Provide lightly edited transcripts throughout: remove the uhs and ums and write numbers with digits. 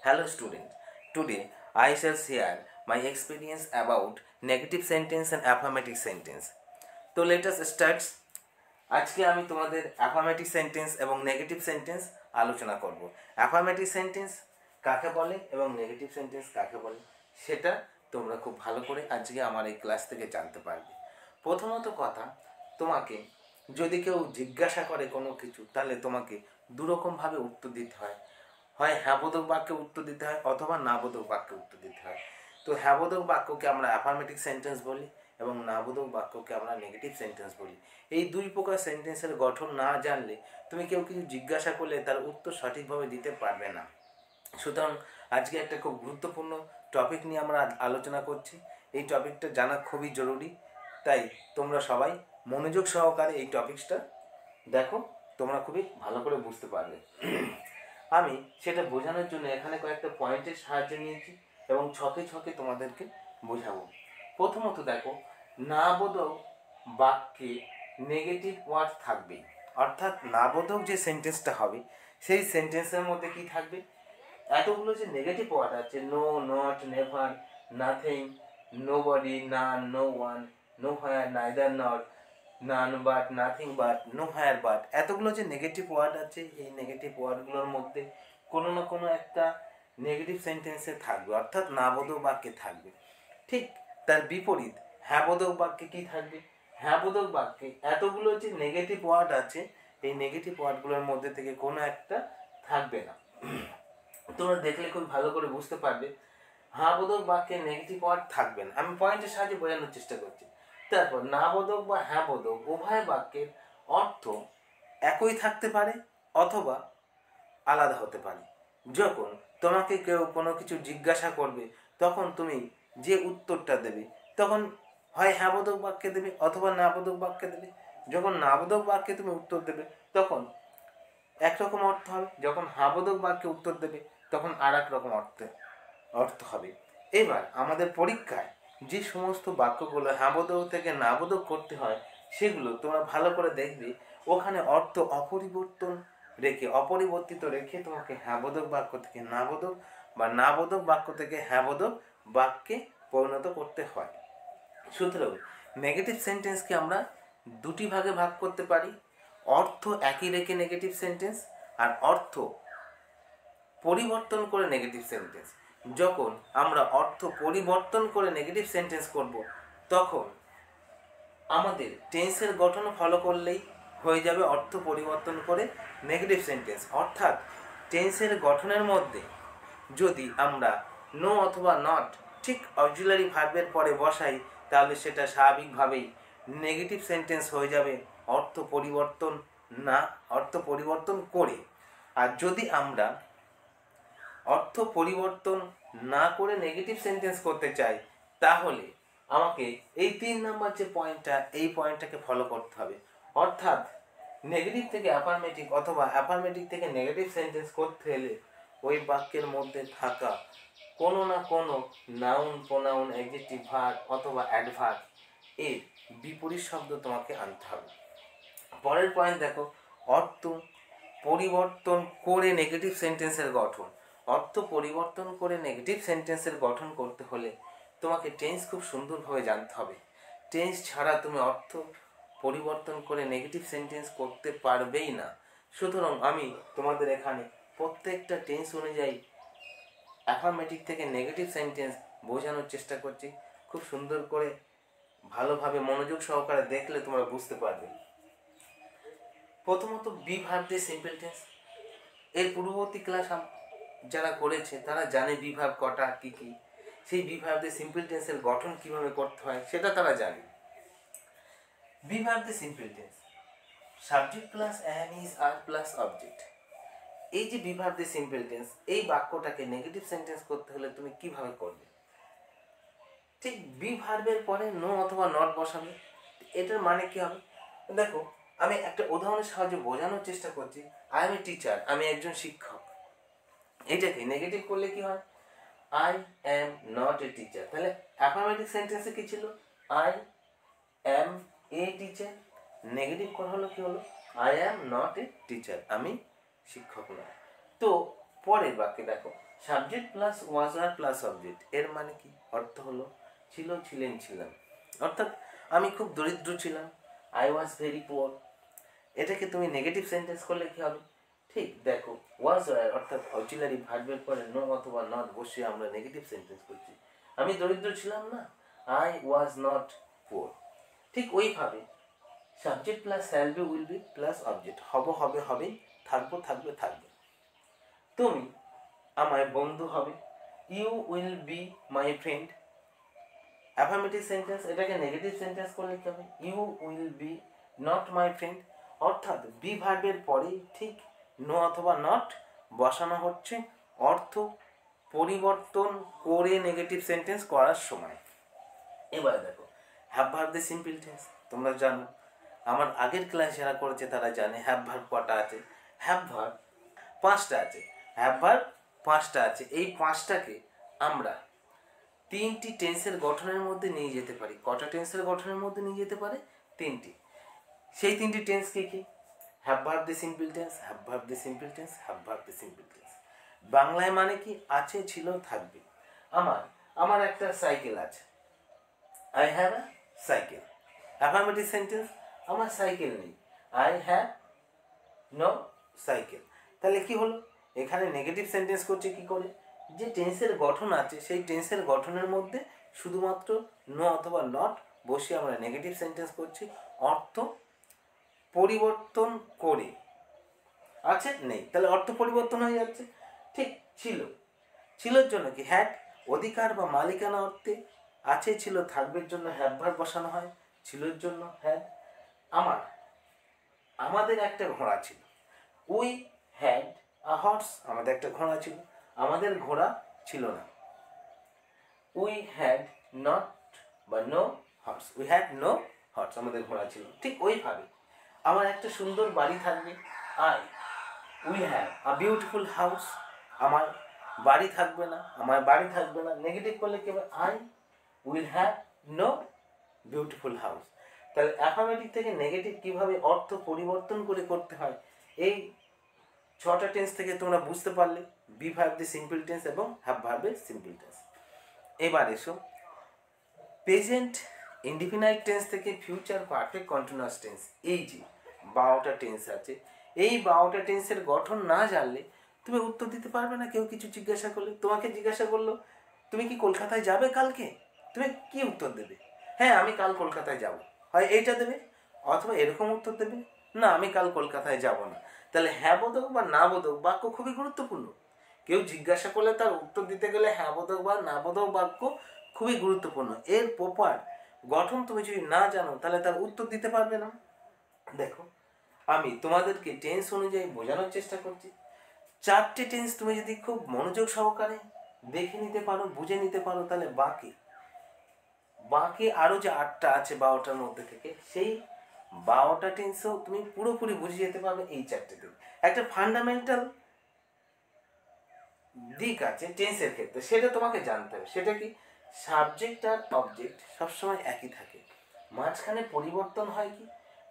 Hello students, today I shall share my experience about negative sentence and affirmative sentence. তো let us start. আজকে আমি তোমাদের affirmative sentence এবং negative sentence আলোচনা করব। অ্যাফার্মেটিভ সেন্টেন্স কাকে বলে এবং নেগেটিভ সেন্টেন্স কাকে বলে সেটা তোমরা খুব ভালো করে আজকে আমার এই ক্লাস থেকে জানতে পারবে। প্রথমত কথা, তোমাকে যদি কেউ জিজ্ঞাসা করে কোনো কিছু, তাহলে তোমাকে দুরকমভাবে উত্তর দিতে হয়। হয় হ্যাঁবোধক বাক্যে উত্তর দিতে হয় অথবা নাবোধক বাক্যে উত্তর দিতে হয়। তো হ্যাঁবোধক বাক্যকে আমরা অ্যাফার্মেটিভ সেন্টেন্স বলি এবং নাবোধক বাক্যকে আমরা নেগেটিভ সেন্টেন্স বলি। এই দুই প্রকার সেন্টেন্সের গঠন না জানলে তুমি কেউ কিছু জিজ্ঞাসা করলে তার উত্তর সঠিকভাবে দিতে পারবে না। সুতরাং আজকে একটা খুব গুরুত্বপূর্ণ টপিক নিয়ে আমরা আলোচনা করছি। এই টপিকটা জানা খুবই জরুরি, তাই তোমরা সবাই মনোযোগ সহকারে এই টপিকসটা দেখো, তোমরা খুবই ভালো করে বুঝতে পারবে। আমি সেটা বোঝানোর জন্য এখানে কয়েকটা পয়েন্টের সাহায্য নিয়েছি এবং ছকে ছকে তোমাদেরকে বোঝাবো। প্রথমত দেখো, নাবোধক বাক্যে নেগেটিভ ওয়ার্ড থাকবে, অর্থাৎ নাবোধক যে সেন্টেন্সটা হবে সেই সেন্টেন্সের মধ্যে কি থাকবে, এতগুলো যে নেগেটিভ ওয়ার্ড আছে, no, not, never, nothing, nobody, none, no one, nowhere, neither, not, none but, nothing but, no higher but, এতগুলো যে নেগেটিভ ওয়ার্ড আছে, এই নেগেটিভ ওয়ার্ডগুলোর মধ্যে কোনো না কোনো একটা নেগেটিভ সেন্টেন্সে থাকবে, অর্থাৎ নাবোধক বাক্যে থাকবে। ঠিক তার বিপরীত হ্যাঁবোধক বাক্যে কি থাকবে, হ্যাঁবোধক বাক্যে এতগুলো যে নেগেটিভ ওয়ার্ড আছে, এই নেগেটিভ ওয়ার্ডগুলোর মধ্যে থেকে কোনো একটা থাকবে না। তোমরা দেখলে খুব ভালো করে বুঝতে পারবে হ্যাঁবোধক বাক্যে নেগেটিভ ওয়ার্ড থাকবে না। আমি পয়েন্টের সাহায্যে বোঝানোর চেষ্টা করছি। তারপর নাবোধক বা হ্যাঁবোধক উভয় বাক্যের অর্থ একই থাকতে পারে অথবা আলাদা হতে পারে। যখন তোমাকে কেউ কোনো কিছু জিজ্ঞাসা করবে, তখন তুমি যে উত্তরটা দেবে তখন হয় হ্যাঁবোধক বাক্যে দেবে অথবা নাবোধক বাক্যে দেবে। যখন নাবোধক বাক্যে তুমি উত্তর দেবে তখন একরকম অর্থ হবে, যখন হ্যাঁবোধক বাক্যে উত্তর দেবে তখন আর এক রকম অর্থ হবে। এবার আমাদের পরীক্ষায় যে সমস্ত বাক্যগুলো হ্যাঁবোধক থেকে নাবোধক করতে হয় সেগুলো তোমরা ভালো করে দেখবে, ওখানে অর্থ অপরিবর্তিত রেখে তোমাকে হ্যাঁবোধক বাক্য থেকে নাবোধক বা নাবোধক বাক্য থেকে হ্যাঁবোধক বাক্যে পরিণত করতে হয়। সুতরাং নেগেটিভ সেন্টেন্সকে আমরা দুটি ভাগে ভাগ করতে পারি, অর্থ একই রেখে নেগেটিভ সেন্টেন্স আর অর্থ পরিবর্তন করে নেগেটিভ সেন্টেন্স। যখন আমরা অর্থ পরিবর্তন করে নেগেটিভ সেন্টেন্স করব, তখন আমাদের টেন্সের গঠন ফলো করলেই হয়ে যাবে অর্থ পরিবর্তন করে নেগেটিভ সেন্টেন্স। অর্থাৎ টেন্সের গঠনের মধ্যে যদি আমরা নো অথবা নট ঠিক অক্সিলারি ভার্বের পরে বসাই, তাহলে সেটা স্বাভাবিকভাবেই নেগেটিভ সেন্টেন্স হয়ে যাবে অর্থ পরিবর্তন করে। আর যদি আমরা অর্থ পরিবর্তন না করে নেগেটিভ সেন্টেন্স করতে চাই, তাহলে আমাকে এই 3 নম্বর যে পয়েন্টটা, এই পয়েন্টটাকে ফলো করতে হবে। অর্থাৎ নেগেটিভ থেকে অ্যাফার্মেটিভ অথবা অ্যাফার্মেটিভ থেকে নেগেটিভ সেন্টেন্স করতে হলে ওই বাক্যের মধ্যে থাকা কোনো না কোনো নাউন, প্রোনাউন, অ্যাডজেক্টিভ, ভার্ব অথবা অ্যাডভার্ব এর বিপরীত শব্দ তোমাকে আনতে হবে। পরের পয়েন্ট দেখো, অর্থ পরিবর্তন করে নেগেটিভ সেন্টেন্সের গঠন। অর্থ পরিবর্তন করে নেগেটিভ সেন্টেন্সের গঠন করতে হলে তোমাকে টেন্স খুব সুন্দরভাবে জানতে হবে। টেন্স ছাড়া তুমি অর্থ পরিবর্তন করে নেগেটিভ সেন্টেন্স করতে পারবেই না। সুতরাং আমি তোমাদের এখানে প্রত্যেকটা টেন্স অনুযায়ী অ্যাফার্মেটিভ থেকে নেগেটিভ সেন্টেন্স বোঝানোর চেষ্টা করছি। খুব সুন্দর করে ভালোভাবে মনোযোগ সহকারে দেখলে তোমরা বুঝতে পারবে। প্রথমত বি ভার্ব দিয়ে সিম্পল টেন্স। এর পূর্ববর্তী ক্লাস যারা করেছে তারা জানে বি ভার্ব কটা, কী কী, সেই বি ভার্ব দিয়ে সিম্পল টেন্সের গঠন কীভাবে করতে হয় সেটা তারা জানে। বি ভার্ব দিয়ে simple tense, subject plus am, is, are plus object. এই যে বি ভার্ব দিয়ে সিম্পল টেন্স, এই বাক্যটাকে নেগেটিভ সেন্টেন্স করতে হলে তুমি কিভাবে করবে, ঠিক বি ভার্বের পরে নো অথবা নট বসাবে। এটার মানে কি হবে দেখো, আমি একটা উদাহরণের সাহায্যে বোঝানোর চেষ্টা করছি। আই এম এ টিচার, আমি একজন শিক্ষক। এটাকে নেগেটিভ করলে কি হয়, I am not a teacher. তাহলে অ্যাফার্মেটিভ সেন্টেন্সে কি ছিল, I am a teacher. Negative করা হলো কি হলো, I am not a teacher, আমি শিক্ষক নয়। তো পরের বাক্যে দেখো, subject plus was are plus object এর মানে কি অর্থ হলো ছিল, ছিলেন, ছিলাম। অর্থাৎ আমি খুব দরিদ্র ছিলাম, আই ওয়াজ ভেরি পুয়ার। এটাকে তুমি নেগেটিভ সেন্টেন্স করলে কি হবে? ঠিক দেখো, ওয়াজ অর্থাৎ অক্সিলারি ভার্বের পরে নো অথবা নট বসিয়ে আমরা নেগেটিভ সেন্টেন্স করছি। আমি দরিদ্র ছিলাম না, আই ওয়াজ নট পুয়ার। ঠিক ওইভাবে subject plus shall be will be plus object, হবে, থাকবে। তুমি আমার বন্ধু হবে, you will be my friend. Affirmative sentence, এটাকে নেগেটিভ সেন্টেন্স করলে কি হবে? You will be not my friend. অর্থাৎ বি ভার্বের পরেই ঠিক নো অথবা নট বসানো হচ্ছে অর্থ পরিবর্তন করে নেগেটিভ সেন্টেন্স করার সময়। এবার দেখো হ্যাভ ভার্ব দিয়ে সিম্পল টেন্স, তোমরা জানো, আমার আগের ক্লাস যারা করেছে তারা জানে হ্যাভ ভার্ব কটা আছে। হ্যাভ ভার্ব 5টা আছে। হ্যাভ ভার্ব 5টা আছে। এই 5টাকে আমরা 3টি টেন্সের গঠনের মধ্যে নিয়ে যেতে পারি। কটা টেন্সের গঠনের মধ্যে নিয়ে যেতে পারে? 3টি। সেই 3টি টেন্স কি কি? হ্যাভ ভার্ব দিয়ে সিম্পল টেন্স, হ্যাভ ভার্ব দিয়ে সিম্পল টেন্স, হ্যাভ ভার্ব দিয়ে সিম্পল টেন্স। বাংলায় মানে কি? আছে, ছিল, থাকবে। আমার একটা সাইকেল আছে, I have a cycle. Affirmative sentence, আমার সাইকেল নেই, আই হ্যাভ নো সাইকেল। তাহলে কি হলো? এখানে নেগেটিভ সেন্টেন্স করছে কি করে? যে টেন্সের গঠন আছে সেই টেন্সের গঠনের মধ্যে শুধুমাত্র নো অথবা নট বসিয়ে আমরা নেগেটিভ সেন্টেন্স করছি অর্থ পরিবর্তন করে। আছে, নেই, তাহলে অর্থ পরিবর্তন হয়ে যাচ্ছে। ঠিক ছিলর জন্য কি? হ্যাড অধিকার বা মালিকানা অর্থে, আছে, ছিল, থাকবের জন্য হ্যাভ ভার্ব বসানো হয়, ছিলর জন্য হ্যাড। আমাদের একটা ঘোড়া ছিল, উই হ্যাড আ হর্স। আমাদের একটা ঘোড়া ছিল, আমাদের ঘোড়া ছিল না, উই হ্যাড নট বা no horse, we had no horse, আমাদের ঘোড়া ছিল। ঠিক ওইভাবে আমার একটা সুন্দর বাড়ি থাকবে, we have a beautiful house. আমার বাড়ি থাকবে না, নেগেটিভ করলে কি হবে? I will have no beautiful house. তাহলে অ্যাফার্মেটিভ থেকে নেগেটিভ কিভাবে অর্থ পরিবর্তন করে করতে হয়, এই 6টা টেন্স থেকে তোমরা বুঝতে পারলে। বি ভার্ব দিয়ে সিম্পল টেন্স এবং হ্যাভ ভার্বের সিম্পল টেন্স। এবার এসো প্রেজেন্ট ইনডিফিনাইট টেন্স থেকে ফিউচার পারফেক্ট কন্টিনিউয়াস টেন্স। এই যে 12টা টেন্স আছে, এই 12টা টেন্সের গঠন না জানলে তুমি উত্তর দিতে পারবে না। কেউ কিছু জিজ্ঞাসা করলে, তোমাকে জিজ্ঞাসা করলো তুমি কি কলকাতায় যাবে কালকে, তুমি কি উত্তর দেবে? হ্যাঁ, আমি কাল কলকাতায় যাব। হয় এইটা দেবে, অথবা এরকম উত্তর দেবে, না আমি কাল কলকাতায় যাব না। তাহলে হ্যাঁ বোধক বা না বোধক বাক্য খুবই গুরুত্বপূর্ণ। কেউ জিজ্ঞাসা করলে তার উত্তর দিতে গেলে হ্যাঁ বোধক বা না বোধক বাক্য খুবই গুরুত্বপূর্ণ। এর প্রপার গঠন তুমি যদি না জানো তাহলে তার উত্তর দিতে পারবে না। দেখো আমি তোমাদেরকে টেন্স অনুযায়ী বোঝানোর চেষ্টা করছি। 4টে টেন্স তুমি যদি খুব মনোযোগ সহকারে দেখে নিতে পারো, বুঝে নিতে পারো, তাহলে বাকি আরও যে 8টা আছে 12টার মধ্যে থেকে, সেই 12টা টেন্সও তুমি পুরোপুরি বুঝে যেতে পারবে এই 4টে দিক। একটা ফান্ডামেন্টাল দিক আছে টেন্সের ক্ষেত্রে, সেটা তোমাকে জানতে হবে। সেটা কি? সাবজেক্ট আর অবজেক্ট সবসময় একই থাকে, মাঝখানে পরিবর্তন হয় কি?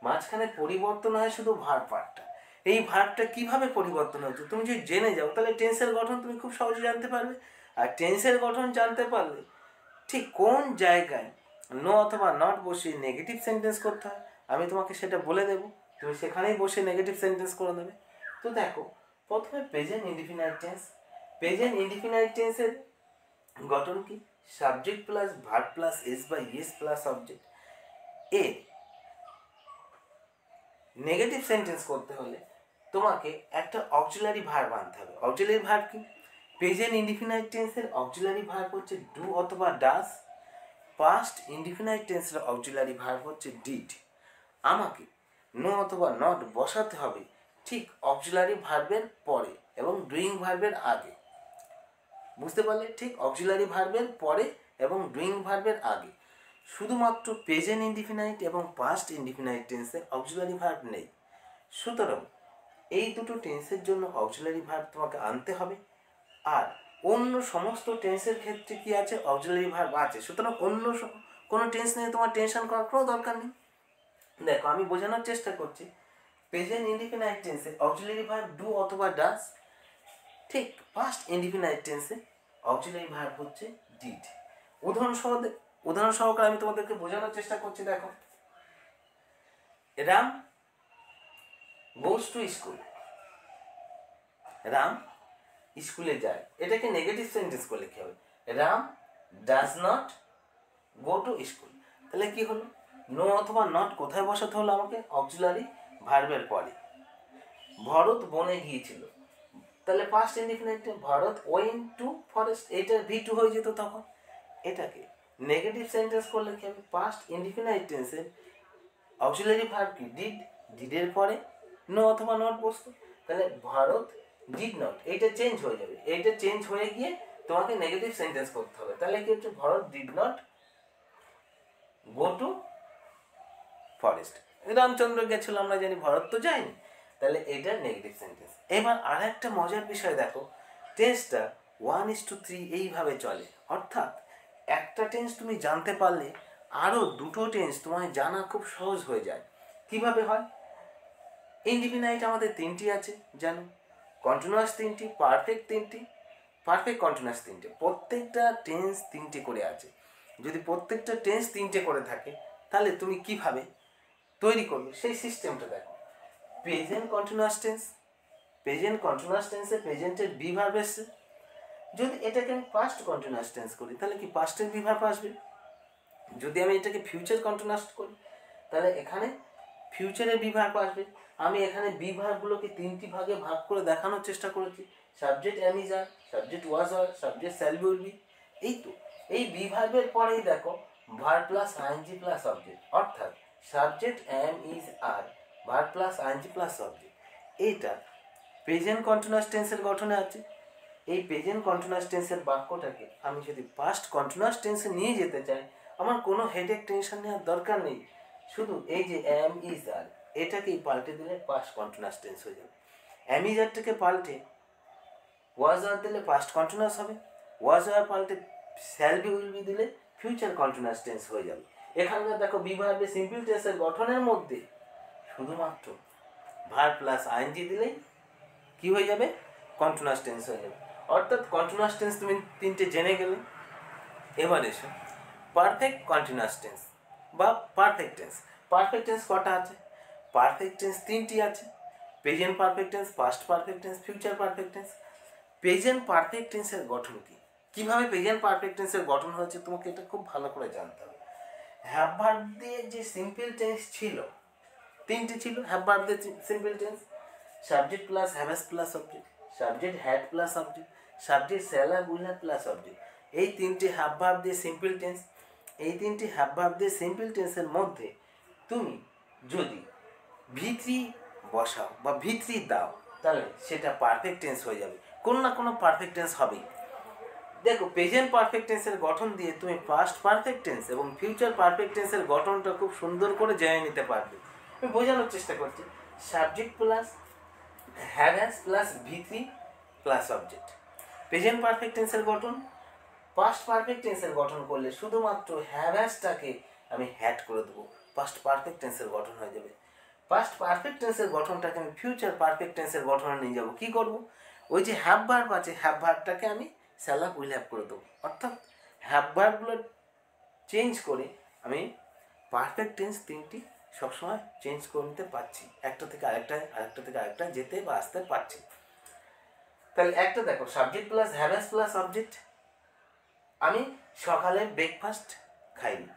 মাঝখানে পরিবর্তন হয় শুধু ভার্ব পার্টটা। এই ভার্বটা কিভাবে পরিবর্তন হচ্ছে তুমি যদি জেনে যাও তাহলে টেন্সের গঠন তুমি খুব সহজে জানতে পারবে। আর টেন্সের গঠন জানতে পারলে ঠিক কোন জায়গায় নো অথবা নট বসিয়ে নেগেটিভ সেন্টেন্স করতে হয় আমি তোমাকে সেটা বলে দেবো, তুমি সেখানেই বসে নেগেটিভ সেন্টেন্স করে দেবে। তো দেখো, প্রথমে present indefinite tense. Present indefinite টেন্সের গঠন কি? Subject plus verb plus S বা ইএস প্লাস অবজেক্ট। এর নেগেটিভ সেন্টেন্স করতে হলে তোমাকে একটা অক্সিলারি ভার্ব আনতে হবে। অক্সিলারি ভার্ব কি? প্রেজেন্ট ইনডিফিনাইট টেন্সের অক্সিলারি ভার্ব হচ্ছে ডু অথবা ডাস। পাস্ট ইনডিফিনাইট টেন্সের অক্সিলারি ভার্ব হচ্ছে ডিড। আমাকে নো অথবা নট বসাতে হবে ঠিক অক্সিলারি ভার্বের পরে এবং ডুইং ভার্বের আগে। বুঝতে পারলে? ঠিক অক্সিলারি ভার্বের পরে এবং ডুইং ভার্বের আগে। শুধুমাত্র প্রেজেন্ট ইনডিফিনাইট এবং পাস্ট ইনডিফিনাইট টেন্সে অক্সিলারি ভার্ব নেই। সুতরাং এই দুটো টেন্সের জন্য অক্সিলারি ভার্ব তোমাকে আনতে হবে। আর অন্য সমস্ত টেন্সের ক্ষেত্রে কি আছে? অক্সিলারি ভার্ব আছে। সুতরাং অন্য কোনো টেন্স নিয়ে তোমার টেনশন করার কোনো দরকার নেই। দেখো আমি বোঝানোর চেষ্টা করছি। প্রেজেন্ট ইনডিফিনাইট টেন্সে অক্সিলারি ভার্ব ডু অথবা ডাস। ঠিক পাস্ট ইনডিফিনাইট টেন্সে অক্সিলারি ভার্ব হচ্ছে ডিড। উদাহরণ সহকারে আমি তোমাদেরকে বোঝানোর চেষ্টা করছি। দেখো, Ram goes to school, Ram স্কুলে যায়, এটাকে নেগেটিভ সেন্টেন্স করে লিখতে হবে। Ram does not go to school. তাহলে কি হলো, নো অথবা নট কোথায় বসাতে হলো আমাকে? অক্সিলারি ভার্বের পরে। ভরত বনে গিয়েছিল, তাহলে past indefinite Bharat went to forest, এটা V2 হয়ে যেত তখন। এটাকে নেগেটিভ সেন্টেন্স করলে কি হবে? পাস্ট ইনডিফিনাইট টেন্সের অক্সিলারি ভার্ব কি? ডিড, ডিডের পরে নো অথবা নট বসতো, তাহলে ভারত ডিড নট, এইটা চেঞ্জ হয়ে যাবে। এইটা চেঞ্জ হয়ে গিয়ে তোমাকে নেগেটিভ সেন্টেন্স করতে হবে। তাহলে কি হচ্ছে? Bharat did not go two forest. Ramchandra গেছিল, আমরা জানি, ভারত তো যায়নি, তাহলে এটা নেগেটিভ সেন্টেন্স। এবার আর একটা মজার বিষয় দেখো, টেন্সটা 1:3 এইভাবে চলে। অর্থাৎ একটা টেন্স তুমি জানতে পারলে আরও দুটো টেন্স তোমার জানা খুব সহজ হয়ে যায়। কিভাবে হয়? ইনডিফিনাইট আমাদের 3টি আছে জানো, কন্টিনিউয়াস 3টি, পারফেক্ট 3টি, পারফেক্ট কন্টিনিউয়াস 3টে। প্রত্যেকটা টেন্স 3টে করে আছে। যদি প্রত্যেকটা টেন্স 3টে করে থাকে, তাহলে তুমি কিভাবে তৈরি করবে সেই সিস্টেমটা দেখো। Present continuous tense, present continuous টেন্সে প্রেজেন্টের বি ভার্ব এসছে। যদি এটাকে আমি পাস্ট কন্টিনিউয়াস টেন্স করি, তাহলে কি পাস্টের বি ভার্ব আসবে। যদি আমি এটাকে ফিউচার কন্টিনিউয়াস করি, তাহলে এখানে ফিউচারের বি ভার্ব আসবে। আমি এখানে বি ভার্বগুলোকে 3টি ভাগে ভাগ করে দেখানোর চেষ্টা করেছি। Subject am is are, subject was are, subject shall be will be. এই তো এই বি ভার্বের পরেই দেখো verb plus ING plus object, অর্থাৎ subject am is are, verb plus ING plus object. এইটা প্রেজেন্ট কন্টিনিউয়াস টেন্সের গঠনে আছে। এই প্রেজেন্ট কন্টিনিউয়াস টেন্সের বাক্যটাকে আমি যদি পাস্ট কন্টিনিউয়াস টেন্সে নিয়ে যেতে চাই, আমার কোনো হেডেক টেনশন নেওয়ার দরকার নেই। শুধু এই যে এম ইজ আর, এটাকেই পাল্টে দিলে পাস্ট কন্টিনিউয়াস টেন্স হয়ে যাবে। এম ইজ আরটাকে পাল্টে ওয়াজ আর দিলে পাস্ট কন্টিনিউয়াস হবে। ওয়াজ আর পাল্টে শ্যাল বি উইল বি দিলে ফিউচার কন্টিনিউয়াস টেন্স হয়ে যাবে। এখানকার দেখো বি ভার্বে সিম্পল টেন্সের গঠনের মধ্যে শুধুমাত্র ভার্ব প্লাস আইএনজি দিলেই কি হয়ে যাবে? কন্টিনিউয়াস টেন্স হয়ে যাবে। অর্থাৎ কন্টিনিউয়াস টেন্স তুমি 3টে জেনে গেলে। এবার এসো পারফেক্ট কন্টিনিউয়াস টেন্স বা পারফেক্ট টেন্স। পারফেক্ট টেন্স কটা আছে? পারফেক্ট টেন্স 3টি আছে। Present perfect tense, past perfect tense, future perfect tense. Present perfect টেন্সের গঠন কি? কিভাবে প্রেজেন্ট পারফেক্ট টেন্সের গঠন হয়েছে তোমাকে এটা খুব ভালো করে জানতে হবে। হ্যাভ ভার্ব দিয়ে যে সিম্পল টেন্স ছিল, 3টি ছিল হ্যাভ ভার্ব দিয়ে simple tense. Subject plus haves plus object, subject had plus object, subject shall have will have plus object. এই 3টি হ্যাভ ভার্ব দিয়ে সিম্পল টেন্স। এই 3টি হ্যাভ ভার্ব দিয়ে সিম্পল টেন্সের মধ্যে তুমি যদি V3 বসাও বা V3 দাও, তাহলে সেটা পারফেক্ট টেন্স হয়ে যাবে। কোনো না কোনো পারফেক্ট টেন্স হবেই। দেখো প্রেজেন্ট পারফেক্ট টেন্সের গঠন দিয়ে তুমি পাস্ট পারফেক্ট টেন্স এবং ফিউচার পারফেক্ট টেন্সের গঠনটা খুব সুন্দর করে জেনে নিতে পারবে। আমি বোঝানোর চেষ্টা করছি। Subject plus have plus V3 plus object, present perfect টেন্সের গঠন। পাস্ট পারফেক্ট টেন্সের গঠন করলে শুধুমাত্র হ্যাভ্যাসটাকে আমি হ্যাড করে দেবো, পাস্ট পারফেক্ট টেন্সের গঠন হয়ে যাবে। পাস্ট পারফেক্ট টেন্সের গঠনটাকে আমি ফিউচার পারফেক্ট টেন্সের গঠনে নিয়ে যাবো। কী করবো? ওই যে হ্যাভ ভার্ব আছে, হ্যাভ ভার্বটাকে আমি শ্যাল হ্যাভ উইল হ্যাভ করে দেবো। অর্থাৎ হ্যাভ ভার্বগুলো চেঞ্জ করে আমি পারফেক্ট টেন্স 3টি সবসময় চেঞ্জ করে নিতে পারছি। একটা থেকে আরেকটায়, আরেকটা থেকে আরেকটা যেতে বা আসতে পারছি। তাহলে একটা দেখো subject plus haves plus object. আমি সকালে ব্রেকফাস্ট খাইনি।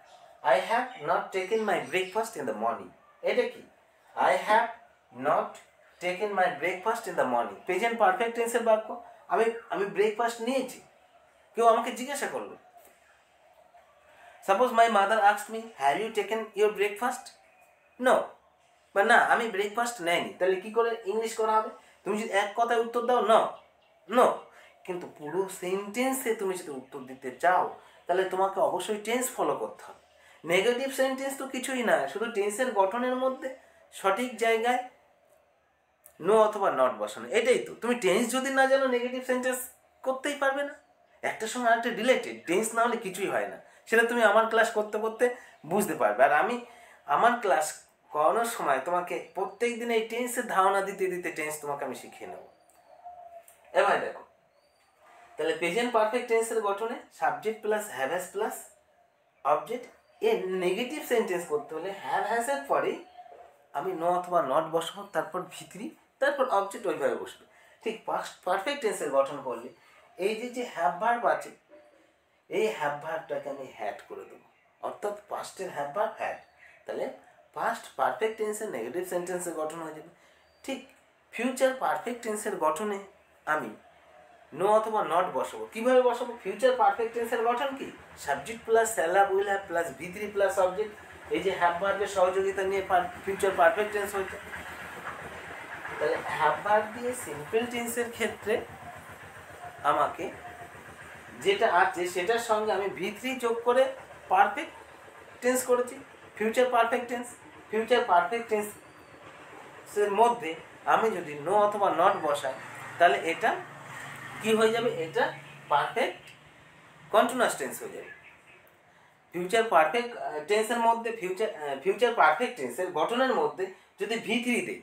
I have not taken my breakfast in the morning. এটা কি? I have not taken my breakfast in the morning, present perfect টেন্সের বাক্য। আমি ব্রেকফাস্ট নিয়েছি, কেউ আমাকে জিজ্ঞাসা করলো। Suppose my mother asked me, have you taken your breakfast? No, বা না আমি ব্রেকফাস্ট নেয়নি। তাহলে কি করে ইংলিশ করা হবে? তুমি যদি এক কথায় উত্তর দাও নো নো, কিন্তু পুরো সেন্টেন্সে তুমি যদি উত্তর দিতে চাও, তাহলে তোমাকে অবশ্যই টেন্স ফলো করতে হবে। নেগেটিভ সেন্টেন্স তো কিছুই না, শুধু টেন্সের গঠনের মধ্যে সঠিক জায়গায় নো অথবা নট বসানো, এটাই তো। তুমি টেন্স যদি না জানো, নেগেটিভ সেন্টেন্স করতেই পারবে না। একটার সঙ্গে আরেকটা রিলেটেড, টেন্স না হলে কিছুই হয় না। সেটা তুমি আমার ক্লাস করতে করতে বুঝতে পারবে। আর আমি আমার ক্লাস করানোর সময় তোমাকে প্রত্যেক দিন এই টেন্সের ধারণা দিতে দিতে টেন্স তোমাকে আমি শিখিয়ে নেব। এবার দেখো, তাহলে প্রেজেন্ট পারফেক্ট টেন্সের গঠনে subject plus have has plus object. এর নেগেটিভ সেন্টেন্স করতে হলে হ্যাভ হ্যাজের পরে আমি নো অথবা নট বসাবো, তারপর ভিতরি, তারপর অবজেক্ট ওইভাবে বসবে। ঠিক পাস্ট পারফেক্ট টেন্সের গঠন করলে এই যে হ্যাভ ভার্ব আছে, এই হ্যাভ ভার্বটাকে আমি হ্যাড করে দেবো, অর্থাৎ পাস্টের হ্যাভ ভার্ব হ্যাড। তাহলে পাস্ট পারফেক্ট টেন্সের নেগেটিভ সেন্টেন্সের গঠন হয়ে যাবে। ঠিক ফিউচার পারফেক্ট টেন্সের গঠনে আমি নো অথবা নট বসাবো। কীভাবে বসাবো? ফিউচার পারফেক্ট টেন্সের গঠন কি? Subject plus shall have will have plus V three plus object. এই যে হ্যাভ ভার্বের সহযোগিতা নিয়ে ফিউচার পারফেক্ট টেন্স হয়েছে। তাহলে হ্যাভ ভার্ব দিয়ে সিম্পল টেন্সের ক্ষেত্রে আমাকে যেটা আছে সেটার সঙ্গে আমি ভিতরি যোগ করে পারফেক্ট টেন্স করেছি, future perfect tense. Future perfect টেন্সের মধ্যে আমি যদি নো অথবা নট বসাই তাহলে এটা কি হয়ে যাবে? এটা পারফেক্ট কন্টিনিউয়াস টেন্স হয়ে যাবে। ফিউচার পারফেক্ট টেন্সের মধ্যে ফিউচার পারফেক্ট টেন্সের গঠনের মধ্যে যদি ভিতরি দিই,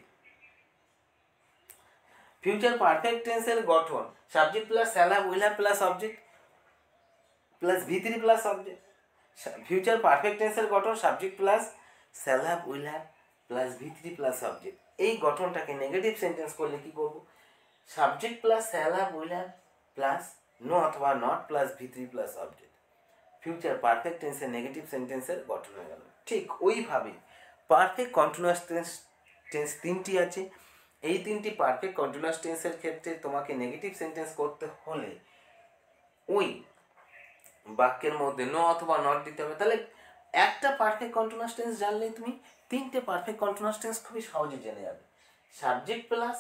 ফিউচার পারফেক্ট টেন্সের গঠন subject plus shall have will have plus object plus V three plus object. Future perfect টেন্সের গঠন subject plus shall have will have plus V three plus object. এই গঠনটাকে নেগেটিভ সেন্টেন্স করলে কি করব? Subject plus shall have will have plus no অথবা not plus V three plus object. Future perfect টেন্সের negative সেন্টেন্সের গঠন হয়ে গেল। ঠিক ওইভাবে পারফেক্ট কন্টিনিউয়াস টেন্স তিনটি আছে। এই তিনটি পারফেক্ট কন্টিনিউয়াস টেন্সের ক্ষেত্রে তোমাকে নেগেটিভ সেন্টেন্স করতে হলে ওই বাক্যের মধ্যে নো অথবা নট দিতে হবে। তাহলে একটা পারফেক্ট কন্টিনিউয়াস টেন্স জানলেই তুমি তিনটে পারফেক্ট কন্টিনিউয়াস টেন্স খুবই সহজে জেনে যাবে। Subject plus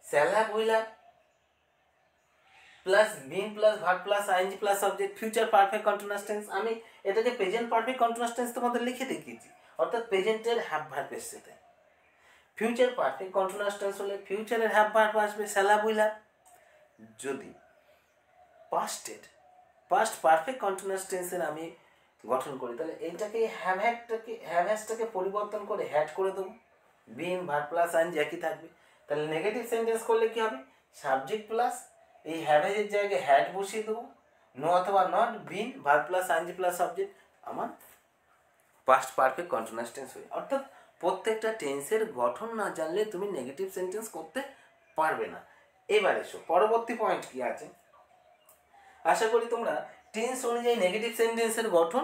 shall have will have plus been plus verb plus ING plus subject, future perfect continuous tense. আমি এটাকে প্রেজেন্ট পারফেক্ট কন্টিনিউয়াস টেন্স তোমাদের লিখে দেখিয়েছি, অর্থাৎ প্রেজেন্টের হ্যাভ ভার্ব এসছে। ফিউচার পারফেক্ট কন্টিনিউয়াস টেন্স হলে ফিউচারের হ্যাভ ভার্ব আসবে শ্যাল হ্যাভ উইল হ্যাভ। যদি পাস্ট পারফেক্ট কন্টিনিউয়াস টেন্সের আমি গঠন করি তাহলে এইটাকে হ্যাভ হ্যাজটাকে পরিবর্তন করে হ্যাড করে দেবো, বিন ভার্ব প্লাস আইএনজি একই থাকবে। তাহলে নেগেটিভ সেন্টেন্স করলে কি হবে? সাবজেক্ট প্লাস এই হ্যাভ হ্যাজের জায়গায় হ্যাড বসিয়ে দেবো, নো অথবা not been verb plus ING plus subject, আমার পাস্ট পারফেক্ট কন্টিনিউয়াস টেন্স হয়ে। অর্থাৎ প্রত্যেকটা টেন্সের গঠন না জানলে তুমি নেগেটিভ সেন্টেন্স করতে পারবে না। এবার এসো পরবর্তী পয়েন্ট কি আছে। আশা করি তোমরা টেন্স অনুযায়ী নেগেটিভ সেন্টেন্সের গঠন